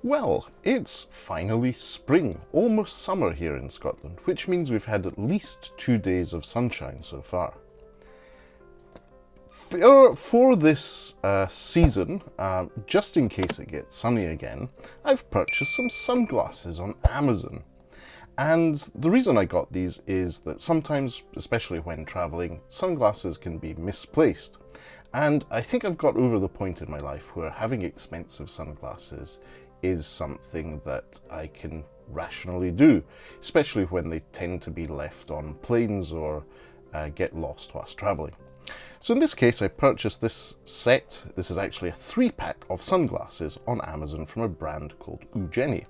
Well, it's finally spring, almost summer here in Scotland, which means we've had at least 2 days of sunshine so far. For this season, just in case it gets sunny again, I've purchased some sunglasses on Amazon. And the reason I got these is that sometimes, especially when traveling, sunglasses can be misplaced. And I think I've got over the point in my life where having expensive sunglasses is something that I can rationally do, especially when they tend to be left on planes or get lost whilst traveling. So in this case, I purchased this set. This is actually a 3-pack of sunglasses on Amazon from a brand called Ougenni.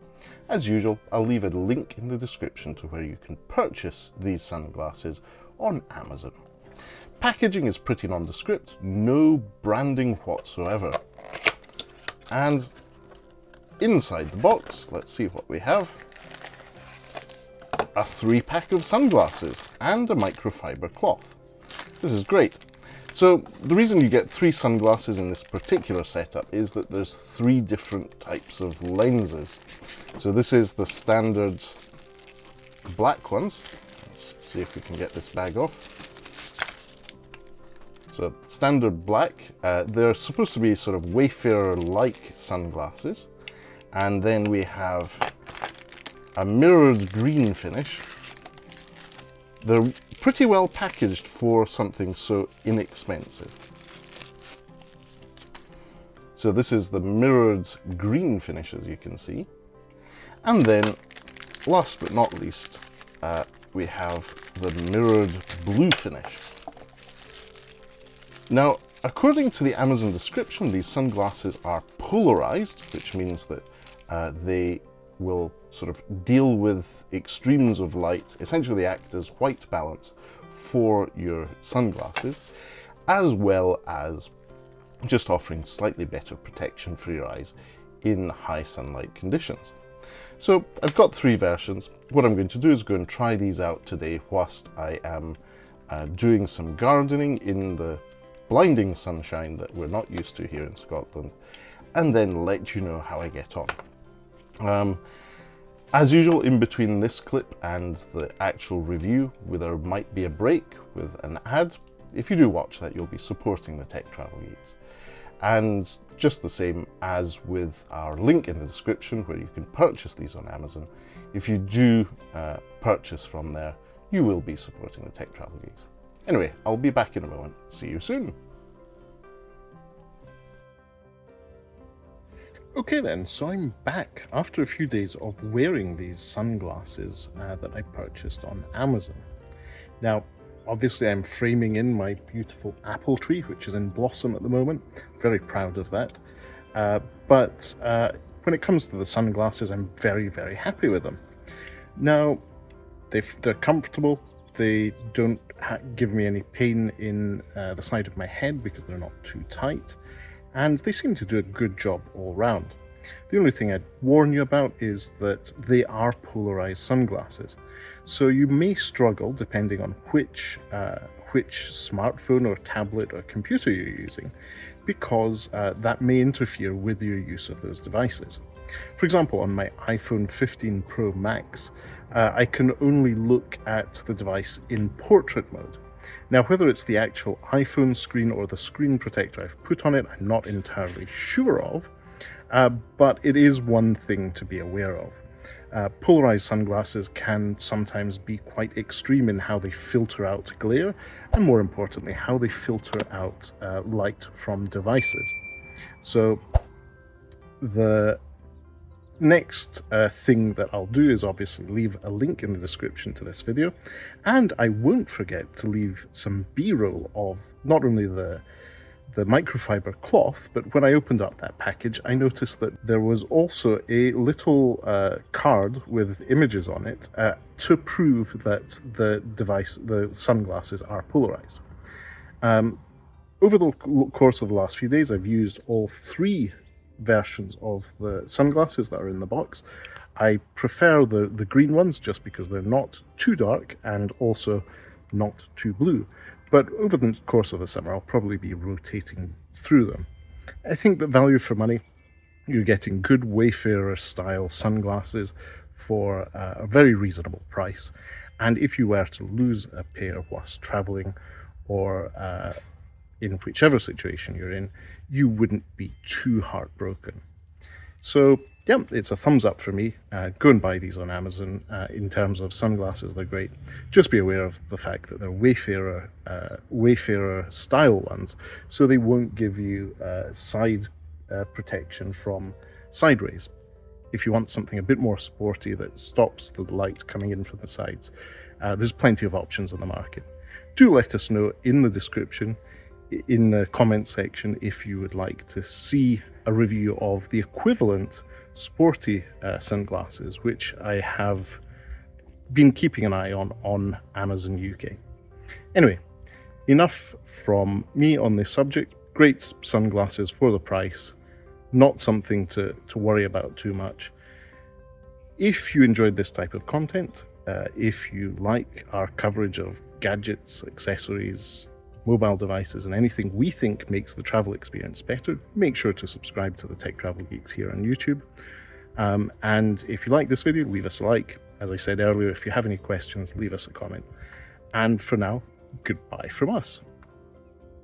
As usual, I'll leave a link in the description to where you can purchase these sunglasses on Amazon. Packaging is pretty nondescript, no branding whatsoever. And inside the box, let's see what we have. A 3-pack of sunglasses and a microfiber cloth. This is great. So the reason you get 3 sunglasses in this particular setup is that there's 3 different types of lenses. So this is the standard black ones. Let's see if we can get this bag off. So standard black, they're supposed to be sort of Wayfarer-like sunglasses. And then we have a mirrored green finish. They're pretty well packaged for something so inexpensive. So this is the mirrored green finish, as you can see. And then, last but not least, we have the mirrored blue finish. Now, according to the Amazon description, these sunglasses are polarized, which means that they will sort of deal with extremes of light, essentially act as white balance for your sunglasses, as well as just offering slightly better protection for your eyes in high sunlight conditions. So I've got 3 versions. What I'm going to do is go and try these out today whilst I am doing some gardening in the blinding sunshine that we're not used to here in Scotland, and then let you know how I get on. As usual, in between this clip and the actual review, there might be a break with an ad. If you do watch that, you'll be supporting the Tech Travel Geeks. And just the same as with our link in the description where you can purchase these on Amazon, if you do purchase from there, you will be supporting the Tech Travel Geeks. Anyway, I'll be back in a moment. See you soon. Okay then, so I'm back after a few days of wearing these sunglasses that I purchased on Amazon. Now, obviously I'm framing in my beautiful apple tree, which is in blossom at the moment. Very proud of that. But when it comes to the sunglasses, I'm very, very happy with them. Now, they're comfortable. They don't give me any pain in the side of my head because they're not too tight. And they seem to do a good job all round. The only thing I'd warn you about is that they are polarized sunglasses. So you may struggle, depending on which smartphone or tablet or computer you're using, because that may interfere with your use of those devices. For example, on my iPhone 15 Pro Max, I can only look at the device in portrait mode. Now, whether it's the actual iPhone screen or the screen protector I've put on it, I'm not entirely sure of, but it is one thing to be aware of. Polarized sunglasses can sometimes be quite extreme in how they filter out glare, and more importantly, how they filter out light from devices. So the next thing that I'll do is obviously leave a link in the description to this video, and I won't forget to leave some B-roll of not only the microfiber cloth, but when I opened up that package, I noticed that there was also a little card with images on it to prove that the sunglasses are polarized. Over the course of the last few days, I've used all 3 versions of the sunglasses that are in the box. I prefer the green ones just because they're not too dark and also not too blue. But over the course of the summer, I'll probably be rotating through them. I think that value for money, You're getting good Wayfarer style sunglasses for a very reasonable price. And if you were to lose a pair whilst traveling, or in whichever situation you're in, you wouldn't be too heartbroken. So yeah, it's a thumbs up for me. Go and buy these on Amazon. In terms of sunglasses, they're great. Just be aware of the fact that they're Wayfarer style ones, so they won't give you side protection from side rays. If you want something a bit more sporty that stops the light coming in from the sides, there's plenty of options on the market. Do let us know in the description, in the comment section, if you would like to see a review of the equivalent sporty sunglasses, which I have been keeping an eye on Amazon UK. Anyway, enough from me on this subject. Great sunglasses for the price, not something to worry about too much. If you enjoyed this type of content, if you like our coverage of gadgets, accessories, mobile devices, and anything we think makes the travel experience better, make sure to subscribe to the Tech Travel Geeks here on YouTube. And if you like this video, leave us a like. As I said earlier, if you have any questions, leave us a comment. And for now, goodbye from us.